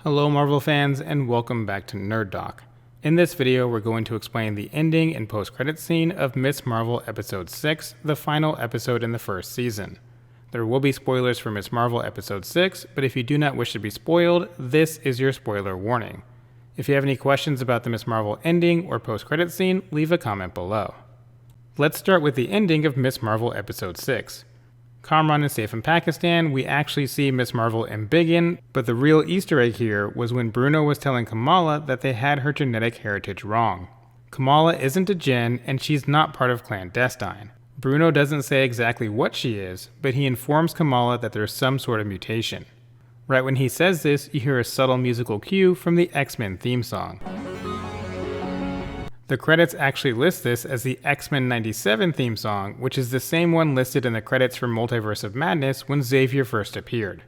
Hello Marvel fans and welcome back to Nerd Doc. In this video we're going to explain the ending and post-credits scene of Ms. Marvel Episode 6, the final episode in the first season. There will be spoilers for Ms. Marvel Episode 6, but if you do not wish to be spoiled, this is your spoiler warning. If you have any questions about the Ms. Marvel ending or post-credits scene, leave a comment below. Let's start with the ending of Ms. Marvel Episode 6. Kamran is safe in Pakistan, we actually see Ms. Marvel embiggen, but the real Easter egg here was when Bruno was telling Kamala that they had her genetic heritage wrong. Kamala isn't a Jinn, and she's not part of Clandestine. Bruno doesn't say exactly what she is, but he informs Kamala that there's some sort of mutation. Right when he says this, you hear a subtle musical cue from the X-Men theme song. The credits actually list this as the X-Men 97 theme song, which is the same one listed in the credits for Multiverse of Madness when Xavier first appeared.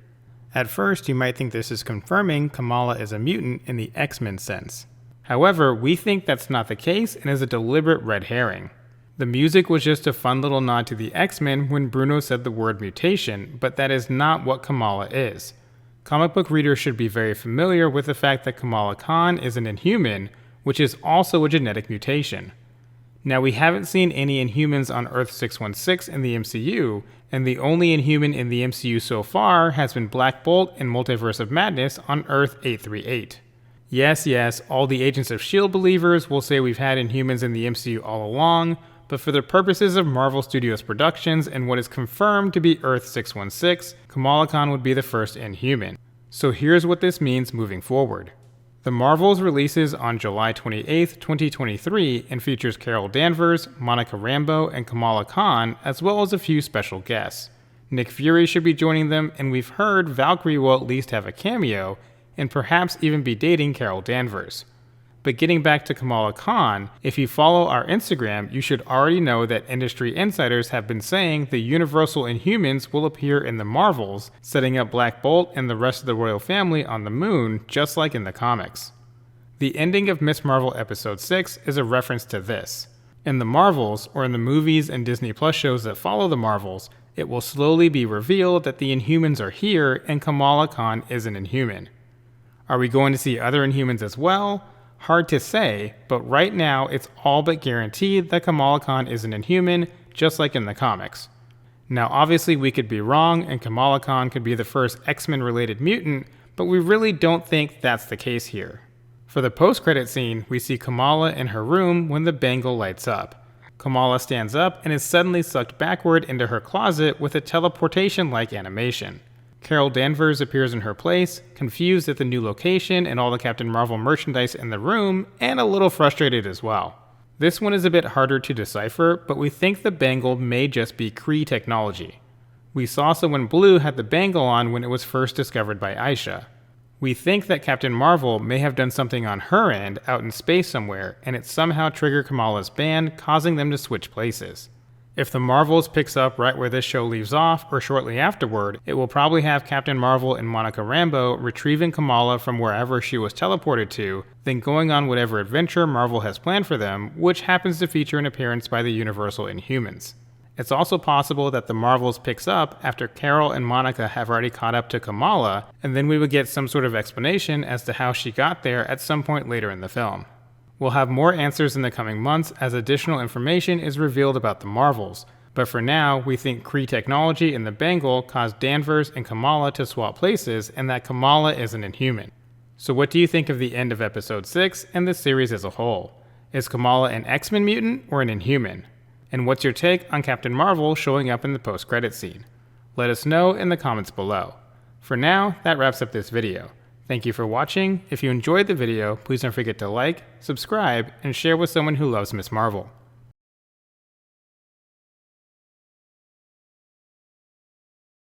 At first, you might think this is confirming Kamala is a mutant in the X-Men sense. However, we think that's not the case and is a deliberate red herring. The music was just a fun little nod to the X-Men when Bruno said the word mutation, but that is not what Kamala is. Comic book readers should be very familiar with the fact that Kamala Khan is an Inhuman, which is also a genetic mutation. Now, we haven't seen any Inhumans on Earth-616 in the MCU, and the only Inhuman in the MCU so far has been Black Bolt in Multiverse of Madness on Earth-838. Yes, all the Agents of S.H.I.E.L.D. believers will say we've had Inhumans in the MCU all along, but for the purposes of Marvel Studios productions and what is confirmed to be Earth-616, Kamala Khan would be the first Inhuman. So here's what this means moving forward. The Marvels releases on July 28, 2023 and features Carol Danvers, Monica Rambeau, and Kamala Khan, as well as a few special guests. Nick Fury should be joining them, and we've heard Valkyrie will at least have a cameo, and perhaps even be dating Carol Danvers. But getting back to Kamala Khan, if you follow our Instagram, you should already know that industry insiders have been saying the Universal Inhumans will appear in the Marvels, setting up Black Bolt and the rest of the royal family on the moon, just like in the comics. The ending of Ms. Marvel Episode 6 is a reference to this. In the Marvels, or in the movies and Disney Plus shows that follow the Marvels, it will slowly be revealed that the Inhumans are here and Kamala Khan is an Inhuman. Are we going to see other Inhumans as well? Hard to say, but right now it's all but guaranteed that Kamala Khan is an Inhuman, just like in the comics. Now obviously we could be wrong and Kamala Khan could be the first X-Men related mutant, but we really don't think that's the case here. For the post-credit scene, we see Kamala in her room when the bangle lights up. Kamala stands up and is suddenly sucked backward into her closet with a teleportation-like animation. Carol Danvers appears in her place, confused at the new location and all the Captain Marvel merchandise in the room, and a little frustrated as well. This one is a bit harder to decipher, but we think the bangle may just be Kree Technology. We saw someone blue had the bangle on when it was first discovered by Aisha. We think that Captain Marvel may have done something on her end out in space somewhere, and it somehow triggered Kamala's band, causing them to switch places. If the Marvels picks up right where this show leaves off, or shortly afterward, it will probably have Captain Marvel and Monica Rambeau retrieving Kamala from wherever she was teleported to, then going on whatever adventure Marvel has planned for them, which happens to feature an appearance by the Universal Inhumans. It's also possible that the Marvels picks up after Carol and Monica have already caught up to Kamala, and then we would get some sort of explanation as to how she got there at some point later in the film. We'll have more answers in the coming months as additional information is revealed about the Marvels, but for now, we think Kree Technology and the bangle caused Danvers and Kamala to swap places and that Kamala is an Inhuman. So what do you think of the end of Episode 6 and the series as a whole? Is Kamala an X-Men mutant or an Inhuman? And what's your take on Captain Marvel showing up in the post-credit scene? Let us know in the comments below. For now, that wraps up this video. Thank you for watching. If you enjoyed the video, please don't forget to like, subscribe, and share with someone who loves Ms. Marvel.